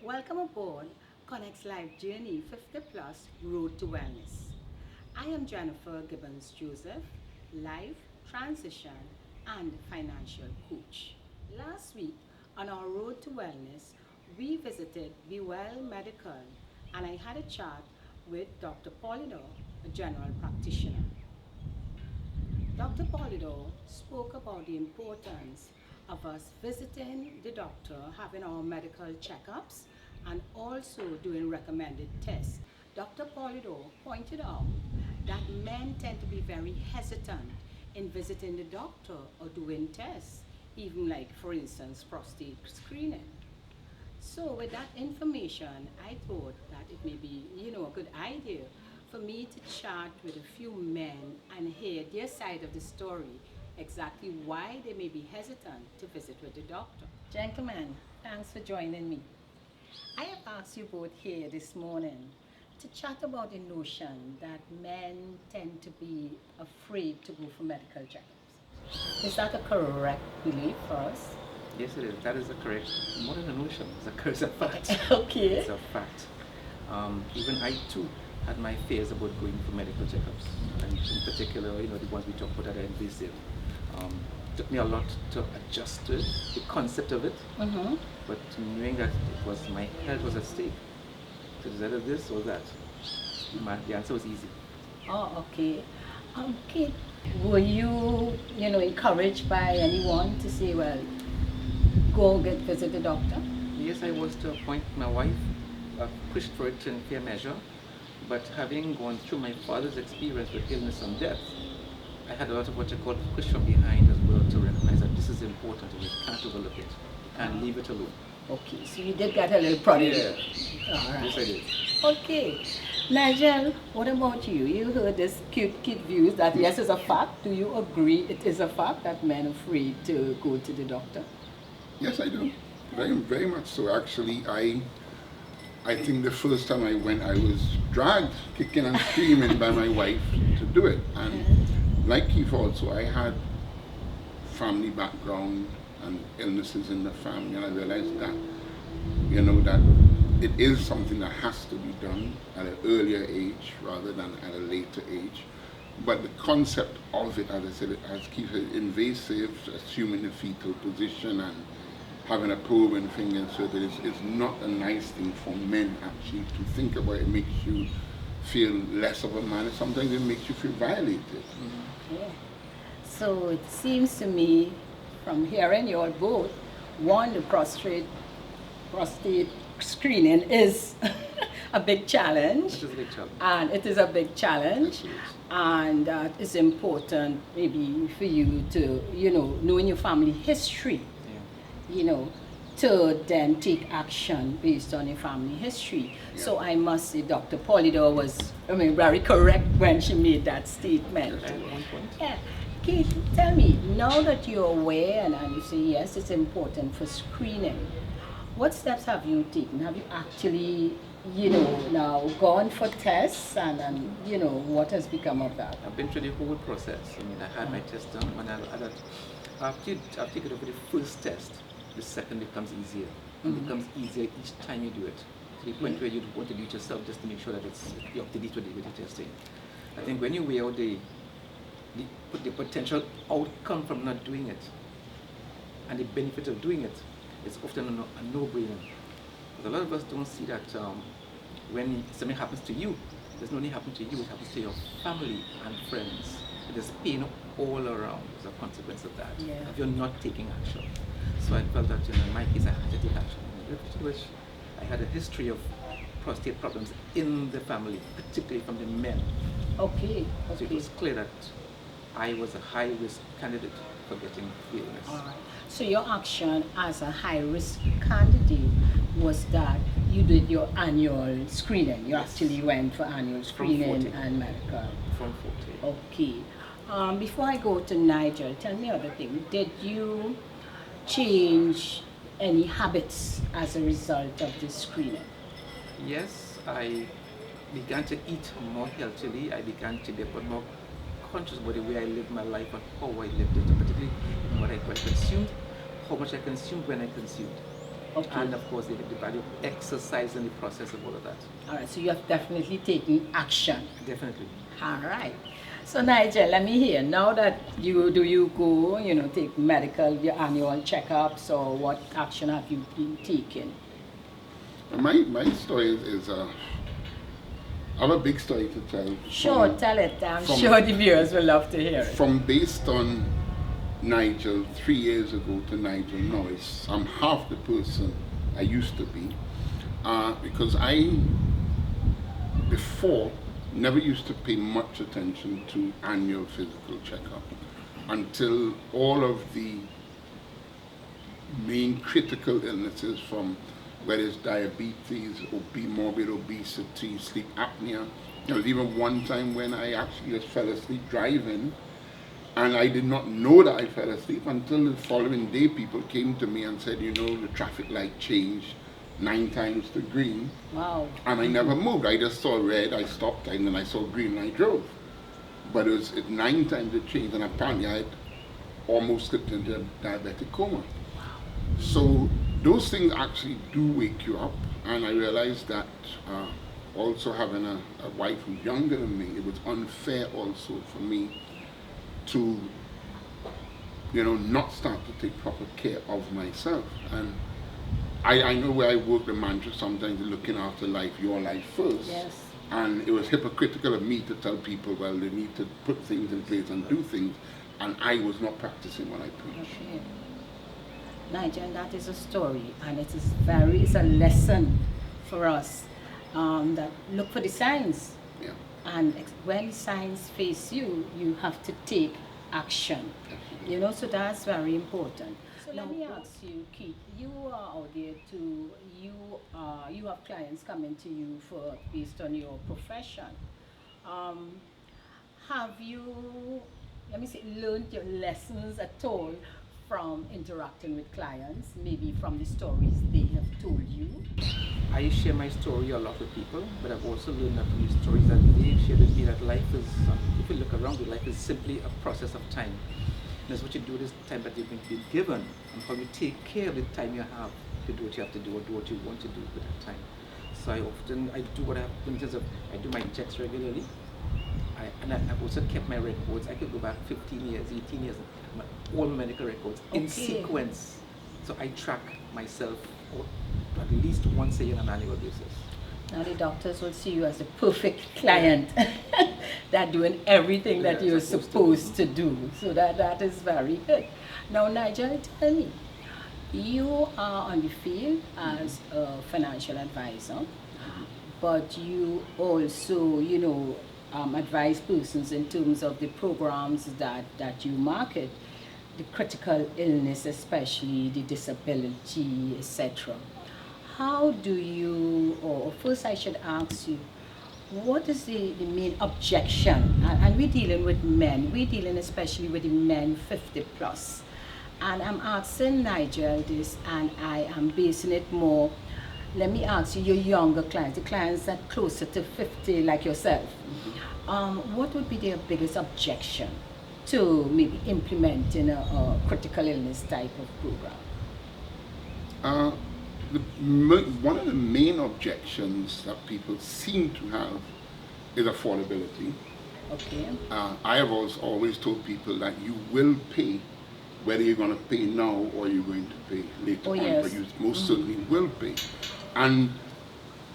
Welcome aboard CONEC's Life Journey 50 Plus Road to Wellness. I am Jennifer Gibbons Joseph, life, transition, and financial coach. Last week on our road to wellness, we visited Be Well Medical and I had a chat with Dr. Polidor, a general practitioner. Dr. Polidor spoke about the importance of us visiting the doctor, having our medical checkups, and also doing recommended tests. Dr. Polidor pointed out that men tend to be very hesitant in visiting the doctor or doing tests, even like, for instance, prostate screening. So with that information, I thought that it may be, a good idea for me to chat with a few men and hear their side of the story, exactly why they may be hesitant to visit with the doctor. Gentlemen, thanks for joining me. I have asked you both here this morning to chat about the notion that men tend to be afraid to go for medical checkups. Is that a correct belief for us? Yes, it is. That is a correct, more than a notion, it's a fact. Okay. It's a fact. Even I too had my fears about going for medical checkups, and in particular, the ones we talk about that are invasive. Took me a lot to adjust to it, the concept of it, but knowing that my health was at stake. So is either this or that. The answer was easy. Oh, okay. Kate, were you, encouraged by anyone to say, well, go visit the doctor? Yes, I was to a point. My wife pushed for it in fair measure, but having gone through my father's experience with illness and death, I had a lot of what you call push from behind as well to recognize that this is important and you can't overlook it and leave it alone. Okay, so you did get a little prodigy. Yeah. All right. Yes, I did. Okay. Nigel, what about you? You heard this cute views that yes, it's a fact. Do you agree it is a fact that men are afraid to go to the doctor? Yes, I do. Very, very much so. Actually, I think the first time I went, I was dragged, kicking and screaming by my wife to do it. And like Keith also, I had family background and illnesses in the family, and I realized that, that it is something that has to be done at an earlier age rather than at a later age. But the concept of it, as I said, as Keith said, invasive, assuming the fetal position and having a probe and finger inserted is not a nice thing for men actually to think about. It makes you feel less of a man, and sometimes it makes you feel violated. Yeah. So it seems to me, from hearing you all both, one, the prostate screening is a big challenge. It is a big challenge. And it is a big challenge. Absolutely. And it's important maybe for you to, knowing your family history, to then take action based on your family history. Yeah. So I must say Dr. Polidor was, very correct when she made that statement. At one point. Yeah. Keith, tell me, now that you're aware and you say yes, it's important for screening, what steps have you taken? Have you actually, now gone for tests and what has become of that? I've been through the whole process. I had my test done, and I've taken over the first test. The second becomes easier. It becomes easier each time you do it. To the point where you want to do it yourself just to make sure that you're up to date with the testing. I think when you weigh out the potential outcome from not doing it and the benefit of doing it, it's often a no-brainer. But a lot of us don't see that when something happens to you, it doesn't only happen to you, it happens to your family and friends. There's pain all around as a consequence of that, if you're not taking action. So I felt that in my case I had to take action, which I had a history of prostate problems in the family, particularly from the men. Okay. So it was clear that I was a high-risk candidate for getting the illness. All right. So your action as a high-risk candidate was that you did your annual screening. You actually went for annual screening and medical. From 40. Okay. Before I go to Nigel, tell me other thing. Did you change any habits as a result of this screening? Yes, I began to eat more healthily. I began to be more conscious about the way I lived my life and how I lived it, particularly what I consumed, how much I consumed when I consumed. Okay. And of course, the value of exercise in the process of all of that. All right, so you have definitely taken action. Definitely. All right. So Nigel, let me hear, now that you go, take medical, your annual checkups, or what action have you been taking? My story is I have a big story to tell. Sure, tell it. I'm sure the viewers will love to hear it. From based on Nigel 3 years ago to Nigel now, I'm half the person I used to be, because I before never used to pay much attention to annual physical checkup until all of the main critical illnesses, from whether it's diabetes, morbid obesity, sleep apnea. There was even one time when I actually just fell asleep driving, and I did not know that I fell asleep until the following day people came to me and said, the traffic light changed 9 times to green. Wow. And I never moved. I just saw red, I stopped, and then I saw green, and I drove. But it 9 times it changed, and apparently I had almost slipped into a diabetic coma. So those things actually do wake you up, and I realized that also having a wife who's younger than me, it was unfair also for me to not start to take proper care of myself. And I know where I work the mantra sometimes, looking after life, your life first. Yes. And it was hypocritical of me to tell people, well, they need to put things in place and do things, and I was not practicing what I preach. Okay. Nigel, that is a story, and it's a lesson for us, that look for the signs. Yeah. And when the signs face you, you have to take action. So that's very important. So let me ask you, Keith, you are out there too, you have clients coming to you based on your profession. Have you, learned your lessons at all from interacting with clients, maybe from the stories they have told you? I share my story a lot with people, but I've also learned that from the stories that they've shared with me, that life is, if you look around you, life is simply a process of time. And that's what you do this time that you've been given, and how you take care of the time you have to do what you have to do, or do what you want to do with that time. So I do what I have in terms of, I do my checks regularly. I've also kept my records. I could go back 15 years, 18 years, all my medical records in sequence. So I track myself at least once a year on an annual basis. Now the doctors will see you as a perfect client, that doing everything that you're supposed to do. So that is very good. Now Nigel, tell me, you are on the field as a financial advisor, but you also, advise persons in terms of the programs that you market, the critical illness, especially the disability, etc. How do you, or first I should ask you, what is the main objection? And we're dealing with men, we're dealing especially with the men 50 plus. And I'm asking Nigel this, and I am basing it more, let me ask you, your younger clients, the clients that are closer to 50 like yourself, what would be their biggest objection to maybe implementing a critical illness type of program? One of the main objections that people seem to have is affordability. Okay. I have always told people that you will pay, whether you're going to pay now or you're going to pay later on, yes. but you most certainly will pay. And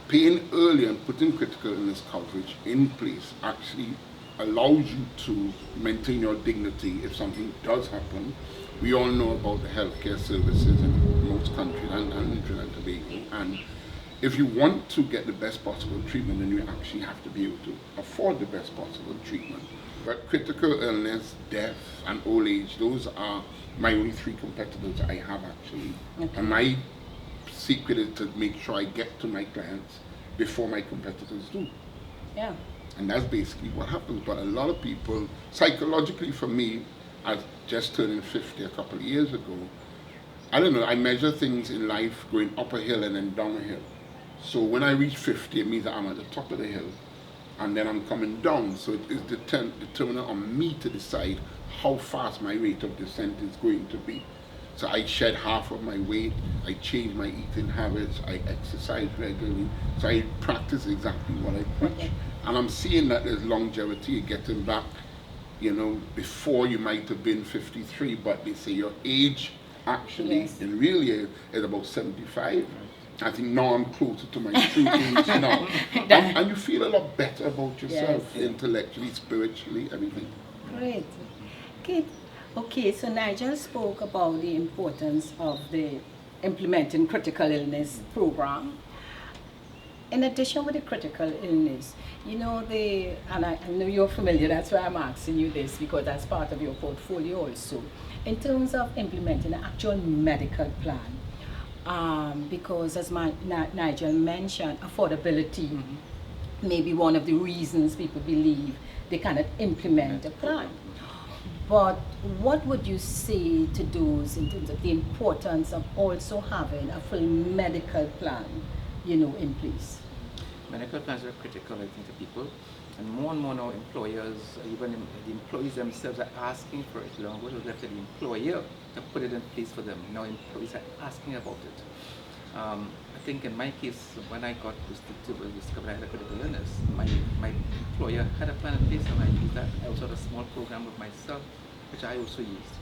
paying early and putting critical illness coverage in place actually allows you to maintain your dignity if something does happen. We all know about the healthcare services in most countries and in Trinidad and Tobago. And if you want to get the best possible treatment, then you actually have to be able to afford the best possible treatment. But critical illness, death, and old age, those are my only 3 competitors I have actually. Okay. And my secret is to make sure I get to my clients before my competitors do. Yeah. And that's basically what happens. But a lot of people, psychologically for me, I just turned 50 a couple of years ago. I don't know, I measure things in life going up a hill and then down a hill. So when I reach 50, it means that I'm at the top of the hill, and then I'm coming down. So it is determinant on me to decide how fast my rate of descent is going to be. So I shed half of my weight, I changed my eating habits, I exercise regularly, so I practice exactly what I preach. And I'm seeing that there's longevity, getting back, you know, before you might have been 53, but they say your age actually, Yes. in real year, is about 75. I think now I'm closer to my true age now. And you feel a lot better about yourself, Yes. intellectually, spiritually, everything. Great. Keith, okay, so Nigel spoke about the importance of the implementing critical illness program. In addition with the critical illness, you know, and I know you're familiar, that's why I'm asking you this, because that's part of your portfolio also. In terms of implementing an actual medical plan, because as Nigel mentioned, affordability may be one of the reasons people believe they cannot implement a plan. But what would you say to those in terms of the importance of also having a full medical plan, you know, in place? Medical plans are critical, I think, to people. And more now employers, even the employees themselves are asking for it. Long ago it was left to the employer to put it in place for them. Now employees are asking about it. I think in my case, when I got discovered I had a critical illness, my employer had a plan in place and I used that. I also had a small program with myself, which I also used.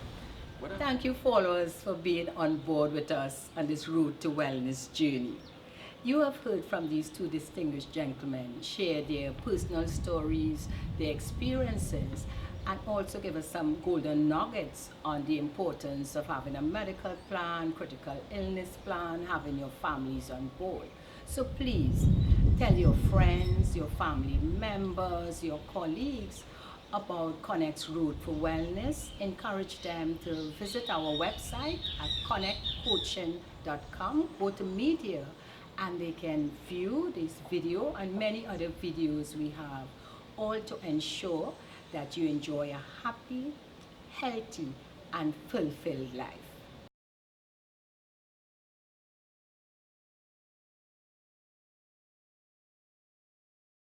Thank you, followers, for being on board with us on this road to wellness journey. You have heard from these two distinguished gentlemen share their personal stories, their experiences, and also give us some golden nuggets on the importance of having a medical plan, critical illness plan, having your families on board. So please tell your friends, your family members, your colleagues about CONEC's Road for Wellness. Encourage them to visit our website at CONEC-TIONS.com, go to media, and they can view this video and many other videos we have, all to ensure that you enjoy a happy, healthy, and fulfilled life.